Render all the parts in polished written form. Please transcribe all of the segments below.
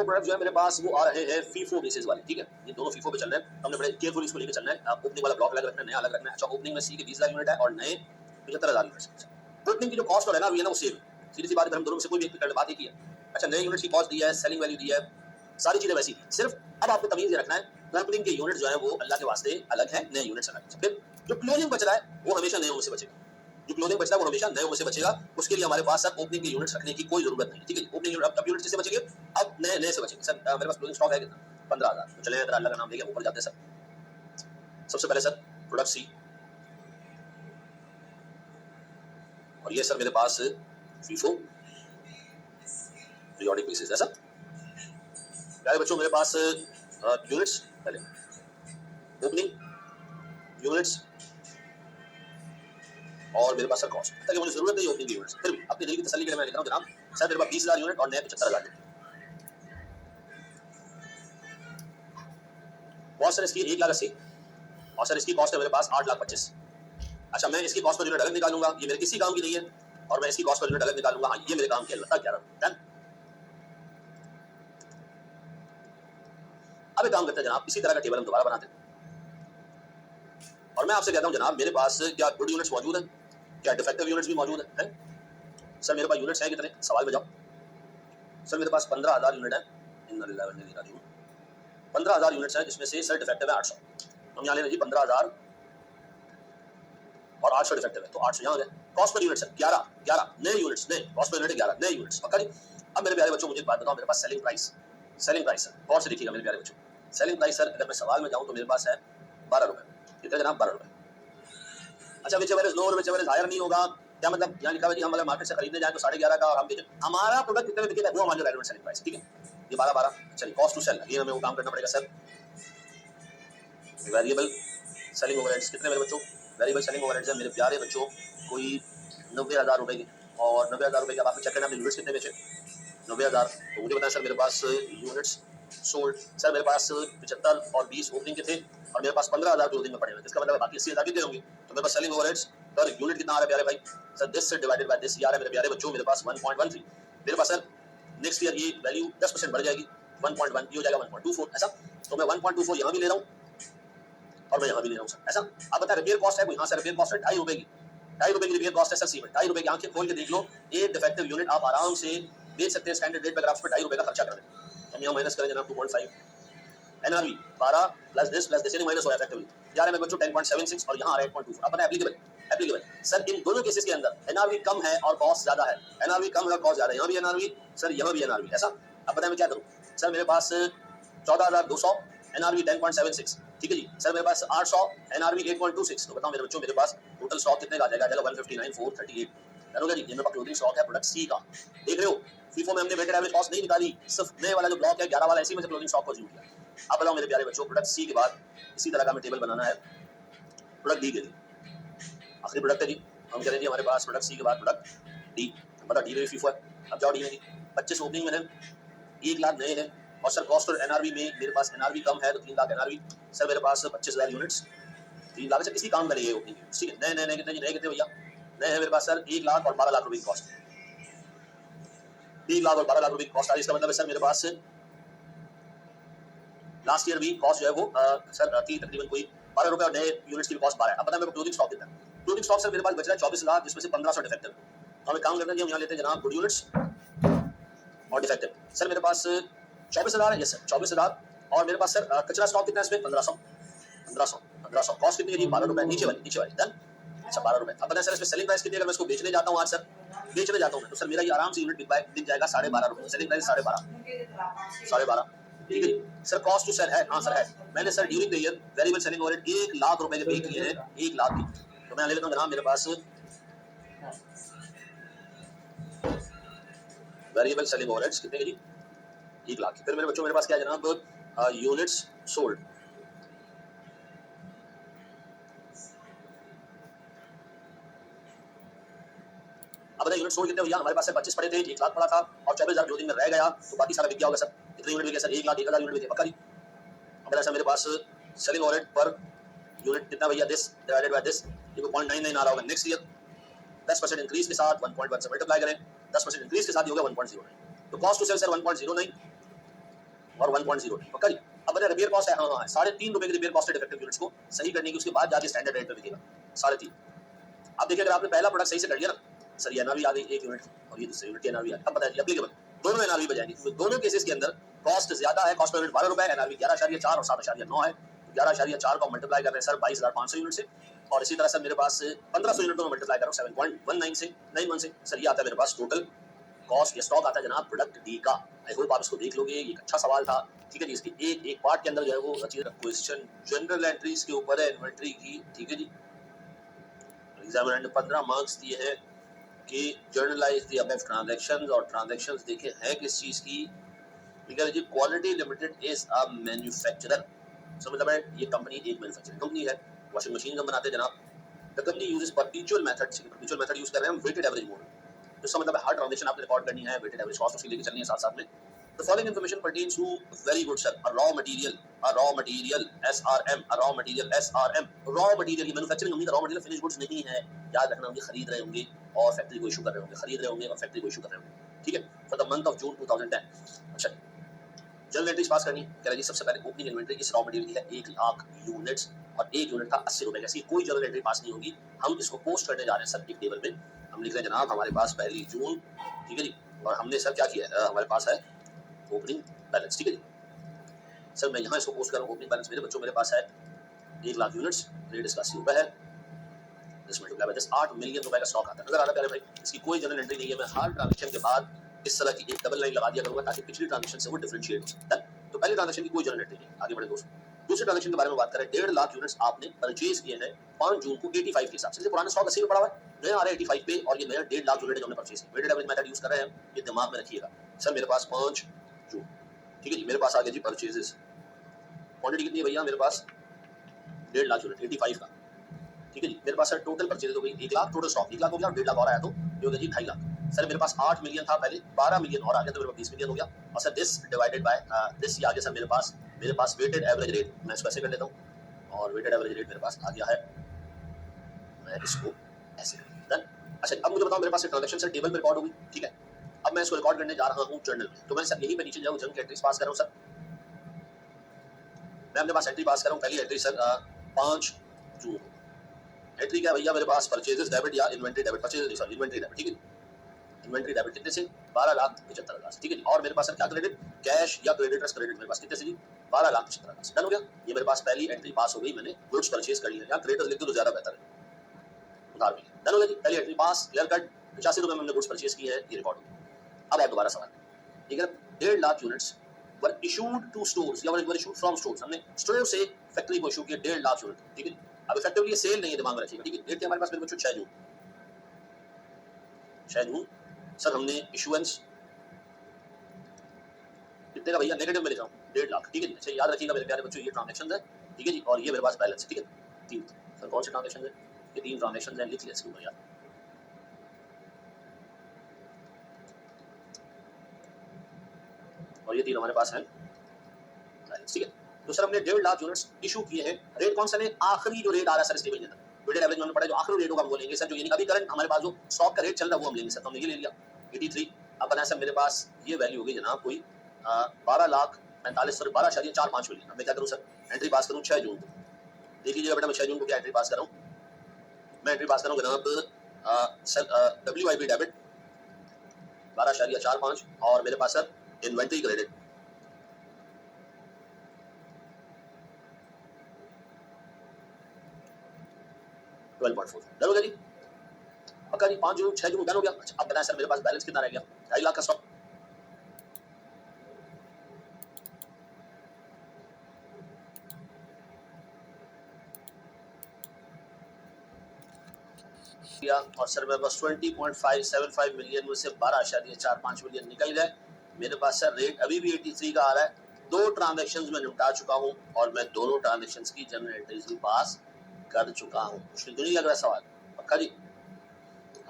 दो प्रोडक्ट जो है मेरे पास वो आ रहे हैं फीफो बेसिस वाले, ठीक है, ये दोनों फीफो पे चल रहे हैं, तो हमने बड़े केयरफुली इसको लेके चलना है। ओपनिंग वाला ब्लॉक अलग रखना है, नया अलग रखना है। अच्छा, ओपनिंग में सी के 20,000 यूनिट है और नए 75,000 यूनिट। ओपनिंग की जो कॉस्ट और है ना वो है ना वो सेम, सीधी सी बात है, हम दोनों में से कोई भी एक बात ही की है। अच्छा, नए यूनिट की कॉस्ट दी है, सेलिंग वैल्यू दी है, सारी चीजें वैसी दी, सिर्फ अब आपको तमीज ये रखना है ओपनिंग के यूनिट जो है वो अल्लाह के वास्ते अलग है, नए यूनिट्स अलग है। फिर जो क्लोजिंग बच रहा है वो हमेशा नए से बचेगा, जो क्लोजिंग बचता है वो हमेशा नए से बचेगा। उसके लिए हमारे पास सर ओपनिंग के यूनिट्स रखने की कोई जरूरत नहीं, ठीक है। ओपनिंग यूनिट अब यूनिट किससे बचेंगे, अब नए नए से बचेंगे। सर मेरे पास क्लोजिंग स्टॉक है कितना, 15,000। तो चले अल्लाह का नाम लेके ऊपर जाते हैं सर। सबसे पहले सर प्रोडक्ट सी, और ये सर मेरे पास फीफो पीरियोडिक बेसिस है सर। प्यारे बच्चों मेरे पास यूनिट्स पहले ओपनिंग यूनिट्स और मेरे पास सर कॉस्ट, ताकि मुझे जरूरत नहीं ओपनिंग यूनिट्स, फिर भी अपनी दिल की तसल्ली के लिए मैं लिख रहा हूं जनाब सर मेरे पास 20,000 यूनिट और नए 75,000 यूनिट। कॉस्ट सर इसकी 1,80,000 और सर इसकी कॉस्ट है मेरे पास 8,25,000। अच्छा, मैं इसकी कॉस्ट पर यूनिट अलग निकालूंगा, ये मेरे किसी काम की नहीं है, और मैं इसकी कॉस्ट पर यूनिट अलग निकालूंगा, हाँ ये मेरे काम की अलग 11। डन। अब एक काम करते हैं जनाब, इसी तरह का टेबल हम दोबारा बनाते हैं, और मैं आपसे कहता हूं जनाब मेरे पास क्या गुड यूनिट्स मौजूद हैं, क्या डिफेक्टिव यूनिट्स भी मौजूद हैं? सर मेरे पास यूनिट्स हैं कितने, सवाल में जाओ। सर मेरे पास 15,000 यूनिट है, 15,000 यूनिट्स हैं, जिसमें से सर डिफेक्टिव है 800। हम यहाँ ले जी 15,000 और 800 डिफेक्टिव है, तो 800 यहाँ हो गए। कॉस्ट पर यूनिट्स है 11 नए यूनिट्स, नए कॉस्ट पर यूनिट 11 नए यूनिट्स, पक्का जी। अब मेरे प्यारे बच्चों मुझे एक बात बताओ, मेरे पास सेलिंग प्राइस सर गौर से देखिएगा मेरे प्यारे बच्चों, सेलिंग प्राइस सर अगर मैं सवाल में जाऊँ तो मेरे पास है 12 रुपए, कितने जनाब, 12 रुपए। अच्छा, whichever is lower whichever is higher नहीं होगा, क्या मतलब, यहाँ लिखा हुआ जी हम अगर मार्केट से खरीदने जाए तो 11.5 का और हम बेचें, हमारा प्रोडक्ट कितने में बिकेगा वो हमारी रेलेवेंट सेलिंग प्राइस, ठीक है। ये 12 चलिए कॉस्ट टू सेल, ये हमें वो काम करना पड़ेगा सर। वेरिएबल सेलिंग ओवरहेड्स कितने मेरे बच्चों, वेरिएबल सेलिंग ओवरहेड्स है मेरे प्यारे बच्चों कोई 90,000 रुपए की, और 90,000 रुपए का आपको चेक करना, यूनिट्स कितने बेचे, 90,000। तो मुझे बताया सर मेरे पास यूनिट्स सोल्ड सर मेरे पास 75 और 20 ओपनिंग के थे, और मेरे पास 15,000 क्लोजिंग में पड़े हुए, इसका मतलब बाकी 80,000 कितने होंगे, तो मेरे पास सेलिंग ओवरहेड्स पर यूनिट कितना आ रहा है प्यारे भाई, सर दिस से डिवाइडेड बाय दिस, यार है मेरे प्यारे बच्चों मेरे पास 1.13। मेरे पास सर नेक्स्ट ईयर ये वैल्यू 10% बढ़ जाएगी, 1.1 ये हो जाएगा 1.24, ऐसा। तो मैं 1.24 यहाँ भी ले रहा हूँ और मैं यहाँ भी ले रहा हूँ सर, ऐसा। आप बता रिपेयर कॉस्ट है कोई, हाँ सर रिपेयर कॉस्ट है 2.5 रुपए की, 2.5 रुपए की रिपेयर कॉस्ट है सर सीमेंट, 2.5 रुपए की आंखें खोल के देख लो, एक डिफेक्टिव यूनिट आप आराम से बेच सकते हैं स्टैंडर्ड रेट पर, अगर आप उस पर 2.5 रुपए का खर्चा कर दें। हम यहाँ माइनस करें जनाब 2.5, एनआरवी 12 प्लस दिस यानी माइनस हो रहा है इफेक्टिवली, यार है मेरे बच्चों 10.76 और यहाँ आ रहा है 8.2। अब पता है एप्लीकेबल सर इन दोनों केसेस के अंदर एनआरवी कम है और कॉस्ट ज्यादा है, एनआरवी कम है और कॉस्ट ज्यादा है, यहाँ भी एनआरवी सर यहाँ भी एनआरवी, ऐसा। अब पता है मैं क्या करूँ, सर मेरे पास 14,200 एनआरवी 10.76, ठीक है जी। सर मेरे पास 800 एनआरवी 8.26, तो बताओ मेरे बच्चों मेरे पास टोटल स्टॉक कितने का आ जाएगा, 159,438। जानोगे जी, ये मेरे पास क्लोजिंग स्टॉक है प्रोडक्ट सी का, देख रहे हो। फीफो में हमने वेटेड एवरेज कॉस्ट नहीं निकाली, सिर्फ नए वाला जो ब्लॉक है 11 वाला इसी में से क्लोजिंग स्टॉक को यूज किया। अब बताओ मेरे प्यारे बच्चों प्रोडक्ट सी के बाद इसी तरह का हमें टेबल बनाना है प्रोडक्ट डी के लिए, आखिरी प्रोडक्ट है जी। हम कह रहे हैं हमारे पास प्रोडक्ट सी के बाद प्रोडक्ट डी, मतलब डी में फीफो है। अब जाओ डी में जी 25 ओपनिंग में है, 1 लाख नए हैं, और सर कॉस्ट और एनआरवी में मेरे पास एनआरवी कम है तो 3 लाख एनआरवी, सर मेरे पास 25,000 यूनिट्स, 3 लाख से किसी काम का नहीं है ओपनिंग, ठीक है। नए नए नए कितने नए कितने भैया, नए हैं मेरे पास सर 1 लाख और 12 लाख रुपए की कॉस्ट, 1 लाख और 12 लाख रुपए की कॉस्ट आ रही। इसका मतलब है सर मेरे पास लास्ट ईयर भी कॉस्ट जो है वो सर थी तकरीबन कोई 12 रुपए और नए यूनिट्स की कॉस्ट 12 है। अब पता है मेरे को क्लोजिंग स्टॉक कितना है, क्लोजिंग स्टॉक सर मेरे पास बच रहा है 24,000, जिसमें से 1,500 डिफेक्टिव। तो हमें काम करना है हम यहाँ लेते हैं जनाब गुड यूनिट्स और डिफेक्टिव। सर मेरे पास 24,000 है, यस सर 24,000, और मेरे पास सर कचरा स्टॉक कितना है इसमें 1500 कॉस्ट कितनी है जी 12 रुपए, नीचे वाली डन। अच्छा 12 रुपए। अब पता है सर इसमें सेलिंग प्राइस कितनी है, अगर मैं इसको बेचने जाता हूँ आज सर बेचने जाता हूँ मैं, तो सर मेरा ये आराम से यूनिट बिक जाएगा 12.5 रुपए, सेलिंग प्राइस 12.5, ठीक है जी। सर कॉस्ट टू सेल है, हाँ सर है, मैंने sir during the year variable selling overhead 1 lakh रुपए के पे किए हैं, 1 लाख की। तो मैं ले लेता हूँ जनाब मेरे पास वेरिएबल सेलिंग ओवरहेड्स कितने के जी 1 लाख की। फिर मेरे बच्चों मेरे पास क्या है जनाब यूनिट्स सोल्ड, अब बताइए यूनिट सोल्ड कितने भैया, हमारे पास से 25 पड़े थे, 1 लाख पड़ा था और 24,000 क्लोजिंग में रह गया, तो बाकी सारा बिक गया होगा सर। कितने यूनिट बिके सर 1 लाख 1,000 यूनिट बिके, पक्का जी। अब ऐसा मेरे पास सेलिंग ओवरहेड पर यूनिट कितना भैया, दिस डिवाइडेड बाय दिस, ये 0.99 आ रहा होगा। नेक्स्ट ईयर 10% इंक्रीज के साथ 1.1 से मल्टीप्लाई करें, 10% इंक्रीज के साथ ही होगा 1.09, तो कॉस्ट टू सेल सर 1.09 7.0 पक्का जी। अब मेरा रिपेयर कॉस्ट है, हाँ हाँ 3.5 रुपए की रिपेयर कॉस्ट है डिफेक्टिव यूनिट्स को सही करने की, उसके बाद जाके स्टैंडर्ड रेट पे बिकेगा 3.5। अब देखिए अगर आपने पहला प्रोडक्ट सही से कर लिया ना सर, ये एनआरवी आ गई 1 यूनिट और ये दूसरी यूनिट की एनआरवी आ गई। अब बताइए एप्लीकेबल दोनों एनआरवी बजाएंगे, तो दोनों केसेस के अंदर कॉस्ट ज्यादा है, कॉस्ट पर यूनिट 12 रुपए, एनआरवी 11.4 और 7.9 है। 11.4 को मल्टीप्लाई कर रहे हैं सर 22,500 यूनिट से, और इसी तरह सर मेरे पास 1500 यूनिट को मल्टीप्लाई कर रहा हूँ 7.19 से 91 से। सर ये आता है मेरे पास टोटल कॉस्ट, ये स्टॉक आता है जनाब प्रोडक्ट डी का। आई होप आप इसको देख लोगे, ये अच्छा सवाल था, ठीक है जी। इसके एक पार्ट के अंदर जो है वो क्वेश्चन जनरल एंट्रीज के ऊपर है इन्वेंट्री की, ठीक है जी। एग्जामिनर ने 15 मार्क्स दिए हैं कि जर्नलाइज द अबव ट्रांजैक्शंस, और ट्रांजैक्शंस देखे हैं किस चीज की, ठीक है जी। Quality Limited is a manufacturer, so मतलब ये कंपनी एक मैन्युफैक्चरिंग कंपनी है, वॉशिंग मशीन हम बनाते हैं जनाब। The company uses perpetual method, perpetual method use कर रहे हैं हम वेटेड एवरेज मोड, तो इसका मतलब हर ट्रांजैक्शन आपने रिकॉर्ड करनी है, वेटेड एवरेज कॉस्ट उसकी लेके चलनी है साथ साथ में। The following information pertains to very good sir, a raw material SRM, a raw material SRM, raw material ये मैन्युफैक्चरिंग कंपनी का रॉ मटेरियल फिनिश गुड्स नहीं है, याद रखना। होंगे खरीद रहे होंगे और फैक्ट्री को इशू कर रहे होंगे, खरीद रहे होंगे और फैक्ट्री को इशू कर रहे होंगे, ठीक है। For the month of June 2010। अच्छा जनरल एंट्रीज पास करनी कह रहा जी। सबसे पहले ओपनिंग इन्वेंटरी इस रॉ मटेरियल की है 1 लाख यूनिट्स, और 1 यूनिट था 80 रुपए का। ऐसी कोई जनरल एंट्री पास नहीं होगी, हम इसको पोस्ट करने जा रहे हैं सर एक टेबल में। हम लिख रहे हैं जनाब हमारे पास 1 जून, ठीक है जी, और हमने सर क्या किया है, हमारे पास है ओपनिंग बैलेंस, ठीक है जी। सर मैं यहाँ इसको पोस्ट कर रहा हूँ ओपनिंग बैलेंस मेरे बच्चों, मेरे पास है 1 लाख यूनिट्स, रेट इसका 80 रुपए है, इसमें 8 मिलियन रुपए का स्टॉक आता है। नजर आ रहा है भाई, इसकी कोई जनरल एंट्री नहीं है। मैं हर ट्रांजेक्शन के बाद इस तरह की एक डबल लाइन लगा दिया करूंगा ताकि पिछली ट्रांजेक्शन से वो डिफरेंशिएट हो सकता है। तो पहले ट्रांजेक्शन की कोई जनरल एंट्री नहीं, आगे बढ़े दोस्तों। दूसरे ट्रांजेक्शन के बारे में बात करें, 1.5 लाख यूनिट्स आपने परचेज किए हैं 5 जून को 85 के हिसाब से। पुराना स्टॉक 80 पे पड़ा हुआ है, नया आ रहा है 85 पे, और ये नया 1.5 लाख यूनिट जो हमने परचेज किया। वेटेड एवरेज मेथड यूज कर रहे हैं, ये दिमाग में रखिएगा। सर मेरे पास 5 जून, ठीक है जी, मेरे पास आ गया जी परचेजेस, क्वांटिटी कितनी है भैया मेरे पास 1.5 लाख यूनिट 85 का, ठीक है जी। मेरे पास सर टोटल परचेज हो गई 1 लाख, टोटल स्टॉक 1 लाख हो गया, 1.5 लाख और आया तो ये हो गया जी 2.5 लाख। सर मेरे पास 8 मिलियन था पहले, 12 मिलियन और आ गया तो मेरे पास 20 मिलियन हो गया। और sir this divided by this ये आ गया सर मेरे पास वेटेड एवरेज रेट, मैं इसको ऐसे कर लेता हूँ, और वेटेड एवरेज रेट मेरे पास आ गया है, मैं इसको ऐसे डन। अच्छा अब मुझे बताओ, मेरे पास ट्रांजैक्शन सर टेबल में रिकॉर्ड होगी, ठीक है। अब मैं इसको रिकॉर्ड करने जा रहा हूँ जर्नल में, तो मैं सर यही पे नीचे जाऊँ जर्नल की एंट्रीज पास कर रहा हूँ सर। मैं अपने पास एंट्री पास कर रहा हूँ, पहली एंट्री सर 5 जून, एंट्री क्या भैया मेरे पास परचेजेस डेबिट या inventory debit, purchases sorry inventory debit, ठीक है। इन्वेंटरी डेबिट कितने से 12,75,000, ठीक है जी। और मेरे पास सर क्या क्रेडिट, कैश या क्रेडिटर्स क्रेडिट मेरे पास कितने से जी 12,75,000, डन हो गया। ये मेरे पास पहली एंट्री पास हो गई, मैंने गुड्स परचेज कर लिया, या क्रेडिटर्स लिख दो तो ज्यादा बेहतर है, उधार भी डन हो गया जी। पहली एंट्री पास, क्लियर कट, 85 रुपए में हमने गुड्स परचेज की है, ये रिकॉर्ड हो गया। अब आप दोबारा सवाल, ठीक है। 1.5 lakh units were issued to stores या वर इशूड फ्रॉम स्टोर्स, हमने स्टोर से फैक्ट्री को इशू किया 1.5 लाख यूनिट, ठीक है। अब इफेक्टिवली ये सेल नहीं है, दिमाग में रखिएगा, ठीक है। डेट हमारे पास मेरे बच्चों 6 जून, 6 जून सर हमने इशुएंस कितने का भैया, नेगेटिव में लिख रहा हूँ 1.5 लाख, ठीक है जी। अच्छा याद रखिएगा मेरे प्यारे बच्चों, ये ट्रांजैक्शन है, ठीक है जी, और ये मेरे पास बैलेंस है, ठीक है। 3 सर कौन से ट्रांजैक्शन है, ये 3 ट्रांजैक्शन है, लिख लिया इसके ऊपर यार। और ये 3 हमारे पास है बैलेंस, ठीक है। तो सर हमने 1.5 लाख यूनिट्स इशू किए हैं, रेट कौन सा है, आखिरी जो रेट आ रहा है सर इस टेबल के अंदर, वेटेड एवरेज हमने पढ़ा, जो आखिरी रेट होगा हम वो लेंगे सर, जो यानी अभी करंट हमारे पास जो स्टॉक का रेट चल रहा है वो हम लेंगे सर, तो हमने ये ले लिया 83। अब बनाया सर मेरे पास ये वैल्यू होगी जनाब कोई 12,45,445 मिलियन। अब मैं क्या करूँ सर, एंट्री पास करूँ 6 जून को, देख लीजिएगा बेटा मैं 6 जून को क्या एंट्री पास कर रहा हूँ, मैं एंट्री पास कर रहा हूँ जनाब सर WIP डेबिट 12.45, और मेरे पास सर इन्वेंट्री क्रेडिट 12.4, डन हो गया जी। पक्का जी 5 जून 6 जून डन हो गया। अच्छा अब बताएं सर मेरे पास बैलेंस कितना रह गया, 2.5 लाख का स्टॉक, और सर मेरे पास 20.575 मिलियन में से 12.45 मिलियन निकल गए। मेरे पास सर रेट अभी भी 83 का आ रहा है। 2 ट्रांजैक्शंस में निपटा चुका हूं और मैं दोनों ट्रांजैक्शंस की जनरल एंट्रीज भी पास कर चुका हूं। मुश्किल तो नहीं लग रहा सवाल, पक्का जी।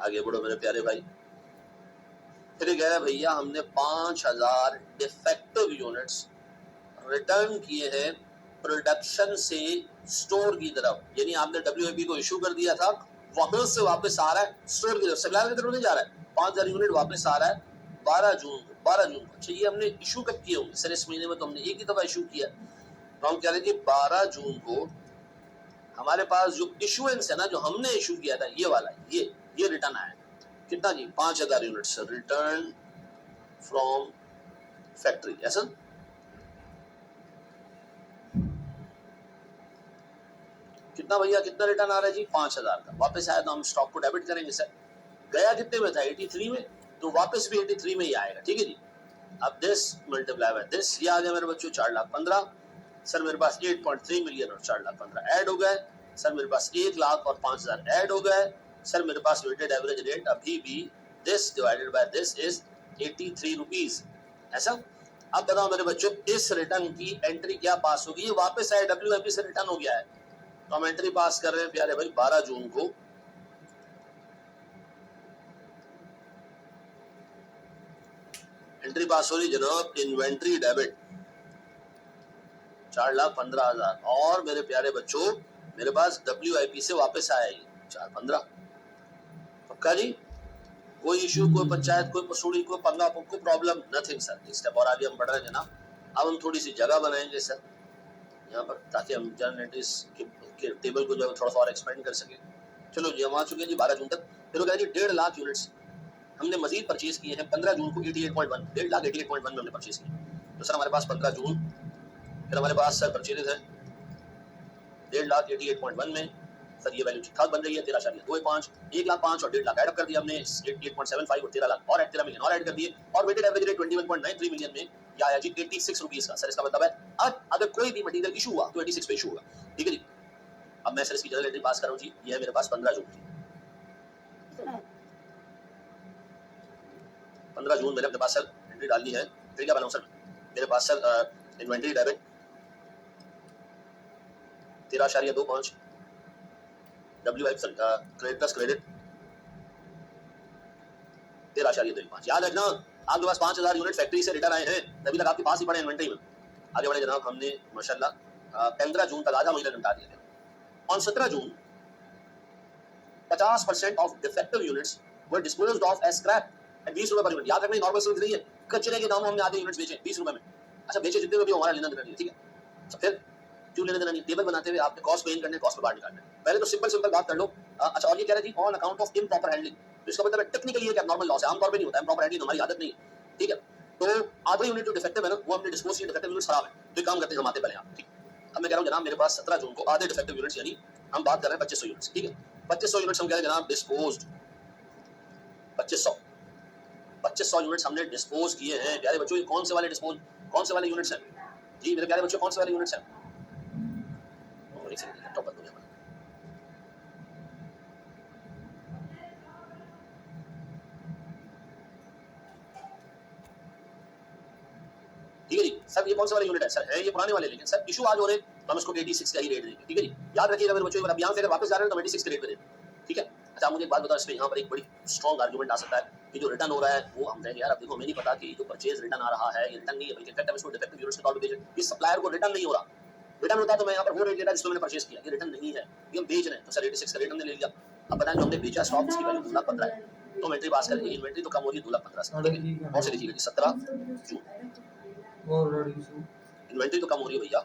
आगे बढ़ो मेरे प्यारे भाई। फिर कह रहा भैया हमने 5000 डिफेक्टिव यूनिट्स रिटर्न किए हैं प्रोडक्शन से स्टोर की तरफ, यानी आपने WIP को इशू कर दिया था, वहां से वापस आ रहा है स्टोर की तरफ, सप्लायर की तरफ नहीं जा रहा है। 5000 यूनिट वापस आ रहा है 12 जून को, 12 जून को। अच्छा, ये हमने इशू कब किए होंगे सर? इस महीने में तो हमने एक ही दफा इशू किया, तो हम कह रहे हैं 12 जून को हमारे पास जो इशुएंस है ना, जो हमने इशू किया था, ये वाला, ये रिटर्न आया कितना जी? 5000 यूनिट्स रिटर्न फ्रॉम फैक्ट्री। ऐसा कितना भैया, कितना रिटर्न आ रहा है जी? 5000 का। वापस आया तो हम स्टॉक को डेबिट करेंगे सर। गया कितने में था? 83 में, तो वापस भी 83 में ही आएगा। ठीक है जी। अब दिस मल्टीप्लाई बाय दिस, ये आ गया मेरे बच्चों 4,15,000 सर। मेरे पास 8.3 मिलियन और 4,15,000 ऐड हो गए सर। मेरे पास 1 लाख और 5,000 ऐड हो गए सर। मेरे पास वेटेड एवरेज रेट अभी भी this divided by this is 83 rupees. ऐसा। अब बताओ मेरे बच्चों, इस रिटर्न की एंट्री क्या पास होगी? ये वापस आए, WIP से रिटर्न हो गया है, तो हम एंट्री पास कर रहे हैं प्यारे भाई 12 जून को। एंट्री पास हो रही जनाब, इन्वेंट्री डेबिट 4,15,000 और मेरे प्यारे बच्चों मेरे पास WIP से वापस आया ये 4,15,000। पक्का जी? कोई इश्यू, कोई पंचायत, कोई पसूड़ी, कोई पंगा, कोई प्रॉब्लम, नथिंग सर। इस स्टेप और आगे हम बढ़ रहे हैं जनाब। अब हम थोड़ी सी जगह बनाएंगे सर यहाँ पर, ताकि हम जनरेटर्स के टेबल को जो है थोड़ा सा और एक्सपेंड कर सके। चलो जी, हम आ चुके हैं जी 12 जून तक। फिर वो कह जी 1.5 लाख यूनिट्स हमने मजीद परचेज किए हैं 15 जून को 88.1, 1.5 लाख 88.1 में हमने परचेज किए। तो सर हमारे पास 15 जून, फिर हमारे पास सर परचेजेज है 1.5 लाख 88.1 में सर। ये वैल्यू ठीक ठाक बन रही है 13.25, 1 लाख 5 और 1.5 लाख ऐड अप कर दिया हमने, 88.75 और 13 लाख और 13 मिलियन और ऐड कर दिए, और वेटेड एवरेज रेट 21.93 मिलियन में क्या आया जी? 86 रुपीज का। सर इसका मतलब है अब अगर कोई भी मटेरियल इशू हुआ तो 86 पे इशू होगा। ठीक है जी। अब मैं सर इसकी जनरल एंट्री पास कर रहा हूँ जी। ये है मेरे पास 15 जून की। 15 जून मेरे अपने पास सर एंट्री डालनी है। फिर क्या बनाऊँ सर? मेरे पास sir inventory debit 13.25, WIP sir creditors credit 13.25। याद रखना आपके पास 5,000 यूनिट फैक्ट्री से रिटर्न आए हैं, अभी तक आपके पास ही पड़े इन्वेंट्री में। आगे बढ़े जनाब। हमने माशाल्लाह 15 जून तक आधा महीना निपटा दिया था। On 17 June 50% of defective units were disposed of as scrap at 20 रुपए पर यूनिट। याद रखना नॉर्मल सेल्स नहीं है, कचरे के दाम में हमने आधे यूनिट्स बेचे 20 रुपए में। अच्छा, बेचे जितने में भी हमारा लेना देना नहीं। ठीक है, तो फिर क्यों लेना देना नहीं? टेबल बनाते हुए आपने कॉस्ट पेन करने, कॉस्ट को बाहर निकालना है। पहले तो सिंपल बात कर लो। अच्छा, और ये कह रहे जी on account of improper handling, तो इसका मतलब है टेक्निकली ये नॉर्मल लॉस है, आमतौर पे नहीं होता। इम्प्रॉपर हैंडलिंग हमारी आदत नहीं है। ठीक है, तो आधे यूनिट जो डिफेक्टिव है ना, वो हमने डिस्पोज किए। डिफेक्टिव यूनिट खराब है, तो काम करते हैं जमाते पहले आप। ठीक, अब मैं कह रहा हूँ जनाब मेरे पास 17 जून को आधे डिफेक्टिव यूनिट्स, यानी हम बात कर रहे हैं 2500 यूनिट्स। ठीक है, 2500 यूनिट्स हम कह रहे हैं जनाब डिस्पोज्ड। 2500 यूनिट्स हमने डिस्पोज किए हैं प्यारे बच्चों। ये कौन से वाले डिस्पोज, कौन से वाले यूनिट्स हैं जी मेरे प्यारे बच्चों? कौन से वाले यूनिट्स हैं? लैपटॉप बंद हो गया। ठीक है जी सर, ये कौन से वाले यूनिट है सर? है ये पुराने वाले, लेकिन सर इशू आज हो रहे तो हम इसको 86 का ही रेट देंगे। ठीक है जी, याद रखिएगा मेरे बच्चों। अब यहाँ से अगर वापस जा रहे हैं तो 86 के रेट पे देंगे। ठीक है। अच्छा, मुझे एक बात बताओ, इसमें यहाँ पर एक बड़ी स्ट्रॉन्ग आर्गुमेंट आ सकता है कि जो रिटर्न हो रहा है वो हम कहेंगे यार अब देखो हमें नहीं पता कि जो परचेज रिटर्न आ रहा है ये रिटर्न नहीं है, बल्कि इनफैक्ट हम इसको डिफेक्टिव यूनिट्स के तौर पे बेच, इस सप्लायर को रिटर्न नहीं हो रहा। रिटर्न होता तो मैं यहाँ पर वो रेट लेता जिसमें मैंने परचेज किया, ये रिटर्न नहीं है, ये हम बेच रहे हैं, तो सर 86 का रेट हमने ले लिया। अब बताएं जो हमने बेचा स्टॉक इसकी वैल्यू 2,15,000 है, तो हम एंट्री पास करेंगे। इन्वेंट्री तो कम हो रही है 2,15,000 से। ठीक है, और से लिखिएगा जी 17 जून। इन्वेंट्री तो कम हो रही है भैया,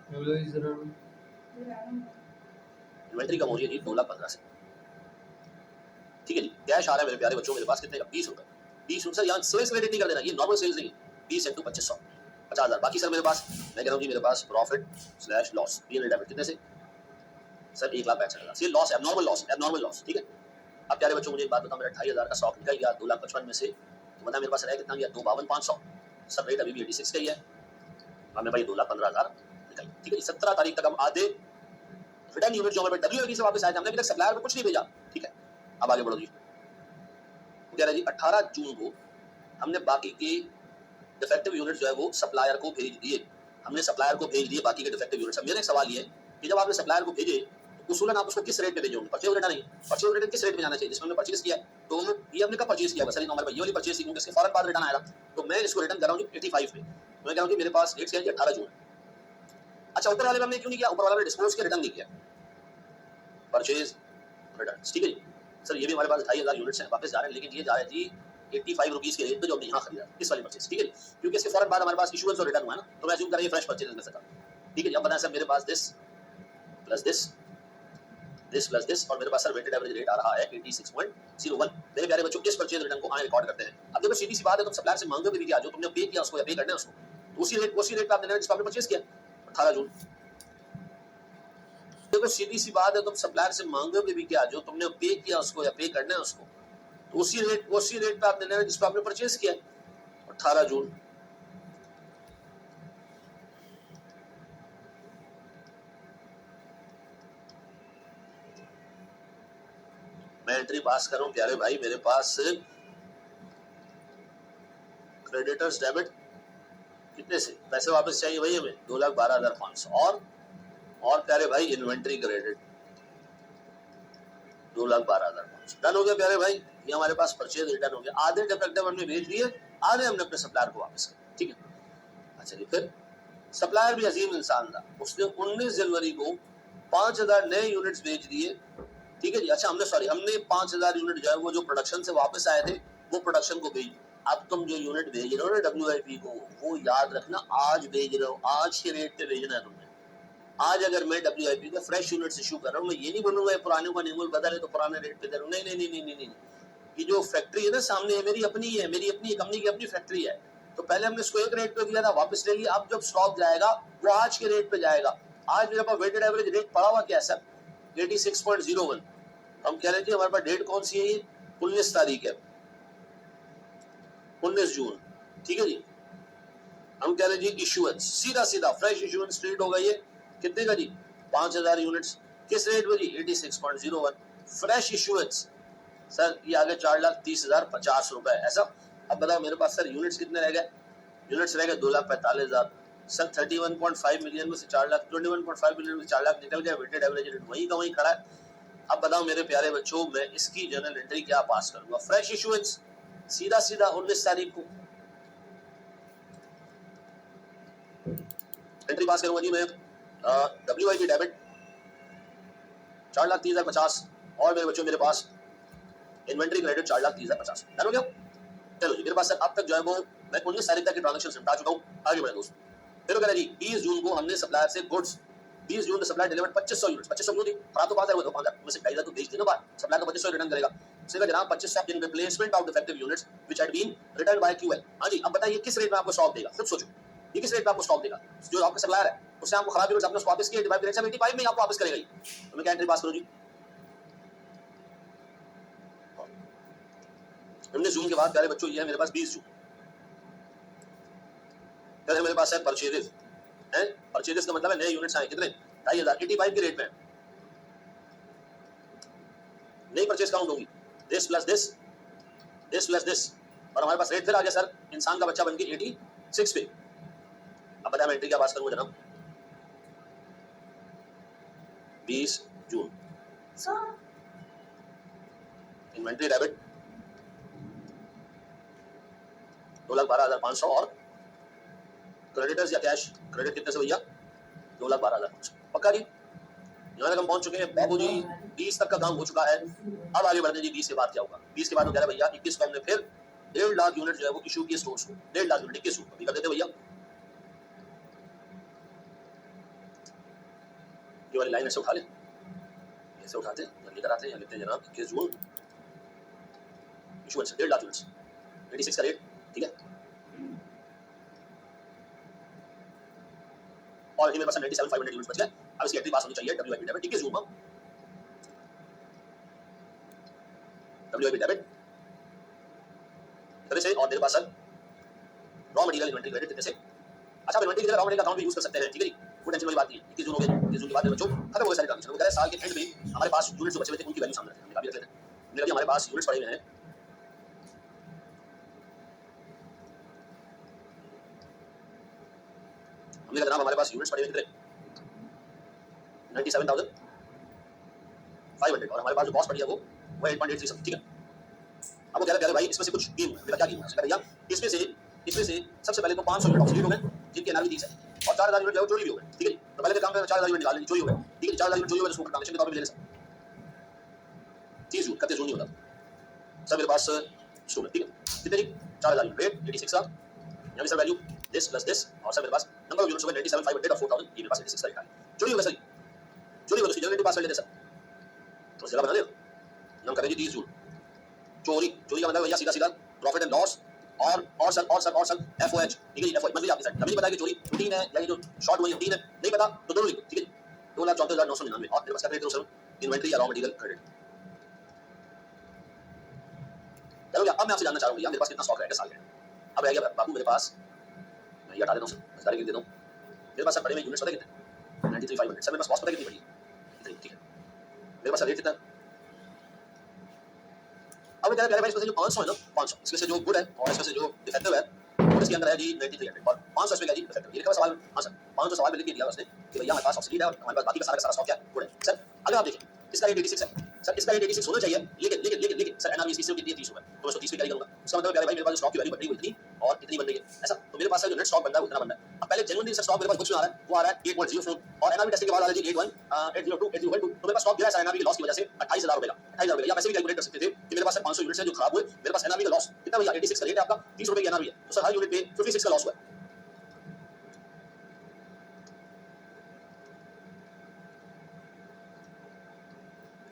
इन्वेंट्री कम हो रही है जी 2,15,000 से। ठीक है जी, कैश आ रहा है मेरे प्यारे बच्चों मेरे पास कितने का? 20 रुपए। 20 रुपए सर, यहाँ सेल्स क्रेडिट नहीं कर देना, ये नॉर्मल सेल्स नहीं है। 20 इंटू 2500 50,000। बाकी सर मेरे पास, मैं कह रहा हूँ जी मेरे पास profit slash loss P&L debit कितने से सर? 1,65,000। ये लॉस है, एबनॉर्मल लॉस, एबनॉर्मल लॉस। ठीक है, अब प्यारे बच्चों मुझे एक बात बताओ, मेरा 2,500 का स्टॉक निकल गया 2,55,000 में से, तो बता मेरे पास रह कितना गया? 2,52,500। सर रेट अभी भी 86 का ही है, हमें भाई 2,15,000 निकल। ठीक है, 17 तारीख तक हम आधे रिटर्न यूनिट जो हमें WIP से वापस आए थे, हमने अभी तक सप्लायर को कुछ नहीं भेजा। ठीक है, अब आगे बढ़ो जी। कह रहा है जी 18 जून को हमने बाकी के डिफेक्टिव यूनिट्स जो है वो सप्लायर को भेज दिए। हमने सप्लायर को भेज दिए बाकी के डिफेक्टिव यूनिट्स। मेरा एक सवाल ये है कि जब आपने सप्लायर को भेजे तो उसूलन आप उसको किस रेट पे भेजे होंगे? परचेज रेट नहीं, परचेज रेट किस रेट पे जाना चाहिए जिसमें हमने परचेज किया? तो ये हमने कब परचेज किया? सर नंबर पर ये वाली परचेज की, इसके फौरन बाद रिटर्न आएगा, तो मैं इसको रिटर्न कर रहा हूँ 85 में। मैं कह रहा हूँ कि मेरे पास डेट से 18 जून। अच्छा, ऊपर वाले में हमने क्यों नहीं किया? ऊपर वाले में डिस्पोज के रिटर्न नहीं किया, परचेज रिटर्न। ठीक है जी सर, ये भी हमारे पास 2,500 यूनिट्स हैं, वापस जा रहे हैं, लेकिन ये जा रहे हैं जी 85 रुपीज के रेट पे जो हमने यहाँ खरीदा इस वाली परचेज, ठीक है, क्योंकि इसके फौरन बाद हमारे पास इशुएंस और रिटर्न हुआ ना, तो मैं अज्यूम कर रही फ्रेश परचेज में से था, ठीक है। अब बताएं सर मेरे पास दिस प्लस दिस और मेरे पास सर वेटेड एवरेज रेट आ रहा है 86.01। मेरे प्यारे बच्चों, इस परचेज रिटर्न को आए रिकॉर्ड करते हैं। अब देखो सीधी सी बात है, तुम सप्लायर से मांगोगे भी क्या, जो तुमने पे किया उसको या पे करना है उसको, तो उसी रेट पे आपने जिस पर परचेज किया 18 जून। देखो सीधी सी बात है, तुम सप्लायर से मांगोगे भी क्या, जो तुमने पे किया उसको या पे करना है उसको, तो उसी रेट पे आपने लेना जिस पर आपने परचेज किया 18 जून। मैं एंट्री पास कर रहा हूं प्यारे भाई, मेरे पास क्रेडिटर्स डेबिट कितने से पैसे वापस चाहिए भाई हमें 2,12,500 और प्यारे भाई इन्वेंट्री क्रेडिट 2,12,500 डन हो गया प्यारे भाई। ये हमारे पास परचेज रिटर्न हो गया। आधे डिफेक्टिव हमने भेज दिए, आधे हमने अपने सप्लायर को वापस किया, ठीक है। अच्छा जी, फिर सप्लायर भी अजीम इंसान था, उसने 19 जनवरी को 5,000 नए यूनिट्स भेज दिए, ठीक है जी। अच्छा हमने 5,000 यूनिट जो है वो जो प्रोडक्शन से वापस आए थे वो प्रोडक्शन को भेज। अब तुम जो यूनिट भेज रहे हो ना WIP को, वो याद रखना आज भेज रहे हो, आज के रेट पे भेजना है तुमने। आज अगर मैं WIP को फ्रेश यूनिट्स इशू कर रहा हूँ, मैं ये नहीं बोलूंगा पुराने का नियम बदल है तो पुराने रेट पे दे रहा हूँ, नहीं। ये जो फैक्ट्री है ना सामने, मेरी अपनी कंपनी की अपनी फैक्ट्री है, तो पहले हमने इसको एक रेट पे दिया था, वापस ले लिया। अब जब स्टॉक जाएगा वो आज के रेट पे जाएगा। आज मेरे पास वेटेड एवरेज रेट पड़ा हुआ क्या है सर 86.01। हम कह रहे थे हमारे पास डेट कौन सी है, ये 19 तारीख है, 19 जून, ठीक है जी। हम कह रहे जी इशुएंस सीधा फ्रेश इशुएंस ट्रेड होगा ये कितने का जी 5,000 यूनिट्स, किस रेट पे जी 86.01 फ्रेश इशुएंस। सर ये आगे 4,30,050 रुपए ऐसा। अब बताओ मेरे पास सर यूनिट्स कितने रह गए, यूनिट्स रह गए 2,45,000 सर 31.5 मिलियन में से 21.5 मिलियन में 4 लाख निकल गया, वेटेड एवरेज रेट वही का वही खड़ा है। अब बताओ मेरे प्यारे बच्चों, मैं इसकी जर्नल एंट्री क्या पास करूंगा, फ्रेश इशुएंस सीधा 19 तारीख को एंट्री पास करूंगा जी मैं। WIP डेबिट 4,30,050 और मेरे बच्चों मेरे पास इन्वेंट्री क्रेडिट 4,30,050 डन हो गया। चलो जी, मेरे पास सर अब तक जो है वो मैं 19 तारीख तक की ट्रांजेक्शन निपटा चुका हूँ। आगे बढ़े दोस्त, फिर कह रहा जी 20 जून को हमने सप्लायर से गुड्स 20 जून सप्लायर डिलीवर्ड 2500 यूनिट्स, 2500 क्यों दी, खराब तो 5,000 हुए तो 5,000 में से 2,500 तो भेज देना बाहर, सप्लायर तो 2500 रिटर्न करेगा। सीधा जनाब 2500 in replacement of defective units which had been returned by QL। हां जी, अब बताइए किस रेट में आपको स्टॉक देगा, खुद सोचो ये किस रेट पे आपको स्टॉक देगा। जो आपका सप्लायर है उससे आपको खराब यूनिट्स आपने वापस किए, डिवाइड बाय 75 में आपको वापस करेगा। तो मैं क्या एंट्री पास करूं जी, 19 जून के बाद प्यारे बच्चों ये है मेरे पास 20 जून, फिर मेरे पास है परचेजेस है, परचेजेस का मतलब है नए यूनिट्स आए कितने 2,500 85 के रेट में, नई परचेज काउंट होगी दिस प्लस दिस और हमारे पास रेट फिर आ गया सर इंसान का बच्चा बन के 86 पे। अब बताया मैं एंट्री क्या पास करूंगा जनाब 20 जून इन्वेंट्री डेबिट 2,12,500 और क्रेडिटर्स या कैश क्रेडिट कितने से भैया 2,12,500 पक्का जी। यहाँ तक हम पहुंच चुके हैं बाबूजी, 20 तक का काम हो चुका है। अब आगे बढ़ते जी 20 के बाद क्या होगा, 20 के बाद कह रहा भैया 21 को हमने फिर 1.5 लाख यूनिट जो है वो इशू किए स्टोर्स को, 1.5 लाख यूनिट 21 अभी कर देते भैया। ये वाली लाइन ऐसे उठा ले, ऐसे उठाते हैं लेकर आते हैं, लिखते हैं जनाब 21 जून इशू 1.5 लाख यूनिट्स 86 का रेट, ठीक है। और मेरे पास 97,500 यूनिट्स बच गए। अब इसकी एंट्री पास होनी चाहिए WIP डेबिट 21 जून में, WIP डेबिट कितने से, और मेरे पास sir raw material inventory credit कितने से। अच्छा इन्वेंटरी की जगह रॉ मटेरियल अकाउंट भी यूज कर सकते हैं, ठीक है जी, कोई टेंशन वाली बात नहीं है। 21 जून हो गया, 21 जून के बाद बच्चों खत्म हो गए सारे ट्रांजेक्शन। वो कह रहे साल के एंड में हमारे पास यूनिट्स बचे हुए थे उनकी वैल्यू सामने रखते हैं, हमने कहा भी रख लेते हैं। हमने कहा हमारे पास यूनिट्स पड़े हुए हैं, हमने कहा जनाब हमारे पास यूनिट्स पड़े हुए कितने 97,500 और हमारे पास जो कॉस्ट पड़ी है वो 8.83 समथिंग, ठीक है। अब वो कह रहा है भाई इसमें से कुछ गेम मेरा क्या गेम है, भैया इसमें से सबसे पहले तो 500 यूनिट ऑब्सोल्यूट हो गए जिनके एनआरवी 30 है और 4,000 यूनिट जो है चोरी भी हो गए, ठीक है। तो पहले के काम में 4,000 यूनिट निकाल ली, चोरी हो गए, ठीक है। 4,000 यूनिट चोरी हो गए तो ट्रांजेक्शन के तौर पे ले ले सर 30 जून 31 जून नहीं होता सर। मेरे पास स्टूडेंट, ठीक है कितने जी 4000 रेट 86 का यहाँ पे sir value this plus this और सर मेरे पास नंबर ऑफ यूनिट्स होगा 97500 और 4000 ये मेरे पास 86 का रेट है चोरी होगा सर चोरी होगा उसकी जनरेटिव पास कर लेते सर तो जगह बना ले हम करेंगे 30 जून चोरी चोरी का मतलब भैया सीधा सीधा प्रॉफिट एंड लॉस और सर एफओएच ठीक है जी एफओएच मतलब आपकी साइड तभी पता है कि चोरी रूटीन है या ये जो शॉर्ट हुई रूटीन है नहीं पता तो दोनों लिखो ठीक है 2,34,999 और मेरे पास कैपिटल सर इन्वेंटरी या रॉ मटेरियल क्रेडिट चलो अब मैं आपसे जानना चाह रहा हूँ भैया मेरे पास कितना स्टॉक है साल का अब रह गया बाबू मेरे पास मैं ये हटा देता हूँ सर गाड़ी लिख देता हूँ मेरे पास सर पड़े हुए यूनिट्स पता कितने 93,500 सर मेरे पास कॉस्ट पता कितनी पड़ी इतनी ठीक है मेरे पास रेट कितना अब कह रहे भाई इसमें से जो 500 है ना 500 इसमें से जो गुड है और इसमें से जो डिफेक्टिव है वो इसके अंदर है जी 9300 और 500 इसमें क्या जी डिफेक्टिव ये लिखा सवाल हां सर 500 सवाल में लिख के दिया उसने कि भैया हमारे पास ऑब्सोलीट है और हमारे पास बाकी का सारा स्टॉक क्या है गुड है सर अगर आप देखें इसका रेट 86 है सर इसका रेट 86 होना चाहिए लेकिन सर एनआरवी इसकी सिर्फ कितनी है 30 रुपए तो मैं 130 पे कैरी करूंगा इसका मतलब भाई मेरे पास स्टॉक की वैल्यू बढ़ रही है इतनी और इतनी बन रही है ऐसा तो मेरे पास जो नेट स्टॉक बन रहा है उतना बन रहा है अब पहले जेन्युइनली सर स्टॉक मेरे पास कुछ आ रहा है वो आ रहा है 8.04 और एनआरवी टेस्टिंग के बाद आ रहा है जी 81 802 802 तो मेरे पास स्टॉक गिरा है एनआरवी की लॉस की वजह से 28000 रुपए का 28000 रुपए या वैसे भी कैलकुलेट कर सकते थे कि मेरे पास 500 यूनिट्स है जो खराब हुए मेरे पास एनआरवी का लॉस कितना भैया 86 का रेट है आपका 30 रुपए की एनआरवी है तो सर हर यूनिट पे 56 का लॉस हुआ है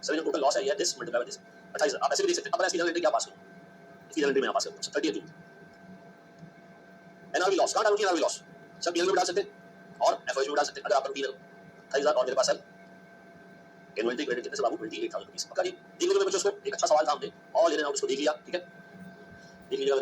सर जो टोटल लॉस है ये दिस मल्टीप्लाई बाय दिस 28000 आप ऐसे भी देख सकते हैं अब मैं इसकी जनरल एंट्री क्या पास करूं इसकी जनरल एंट्री मैं पास करूं 30 जून एनआरवी लॉस कहां डालूं एनआरवी लॉस सर पीएल में डाल सकते हैं और एफओएच में डाल सकते हैं अगर आप रूटीन 28000 और मेरे पास है इन्वेंटरी क्रेडिट कितने से बाबू 28000 रुपीस पक्का जी देख लो मेरे बच्चों को एक अच्छा सवाल था हमने और लेने ना उसको देख लिया ठीक है देख लीजिएगा